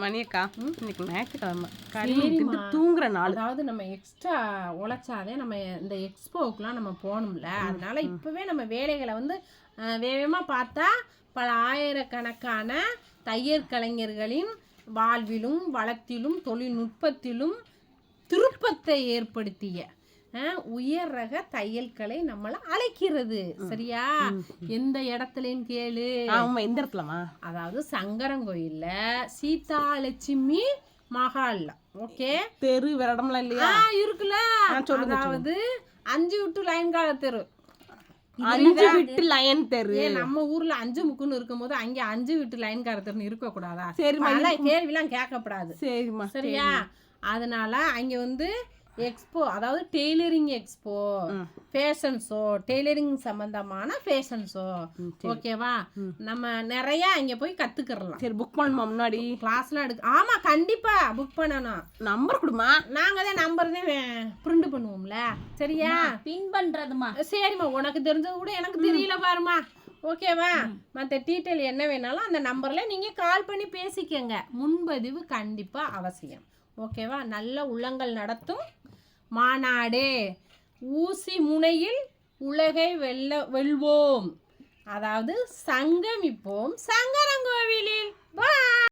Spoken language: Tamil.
மணியக்கா இன்னைக்கு ஞாயிற்றுக்கிழமை கறி தூங்குற நாள். அதாவது நம்ம எக்ஸ்ட்ரா உழைச்சாதே நம்ம இந்த எக்ஸ்போவுக்குலாம் நம்ம போகணும்ல. அதனால இப்போவே நம்ம வேலைகளை வந்து வேகமாக பார்த்தா பல ஆயிரக்கணக்கான தையல் கலைஞர்களின் வாழ்விலும் வளத்திலும் தொழில்நுட்பத்திலும் திருப்பத்தை ஏற்படுத்திய உயர் ரக தையல்களை நம்மள அழைக்கிறது. சரியா? எந்த இடத்துலன்னு கேளு. எந்த இடத்துலமா? அதாவது சங்கரங்கோயில்ல சீதாலட்சுமி மஹால்ல. ஓகே, தெரு வேற இடம்லாம் இல்லையா? இருக்குல்ல. அதாவது 5 விட்டு லைன் கால தெரு, 5 விட்டு லைன் தெரு. நம்ம ஊர்ல 5 முக்குன்னு இருக்கும்போது அங்க 5 விட்டு லைன் கார தெருன்னு இருக்க கூடாதா? சரிமா, கேள்விலாம் கேட்கப்படாது. சரிமா, சரியா? அதனால அங்க வந்து எக்ஸ்போ, அதாவது tailoring expo, fashion show, tailoring சம்பந்தமான ஃபேஷன் ஷோ. ஓகேவா? நம்ம நிறைய அங்க போய் கத்துக்கிறலாம். சரி, புக் பண்ணுமா? முன்னாடி கிளாஸ்லாம் எடுக்க. ஆமா, கண்டிப்பா புக் பண்ணணும். நம்பர் கொடுமா. நாங்க தான் நம்பர் தான் பிரிண்ட் பண்ணுவோம்ல. சரியா? பின் பண்றதுமா. சரிம்மா, உனக்கு தெரிஞ்சது கூட எனக்கு தெரியல பாருமா. ஓகேவா? மற்ற டீட்டெயில் என்ன வேணாலும் அந்த நம்பர்ல நீங்க கால் பண்ணி பேசிக்கங்க. முன்பதிவு கண்டிப்பா அவசியம். ஓகேவா? நல்ல உள்ளங்கள் நடத்தும் மாநாடு. ஊசி முனையில் உலகை வெல்வோம். அதாவது சங்கமிப்போம் சங்கரங்கோவிலில்.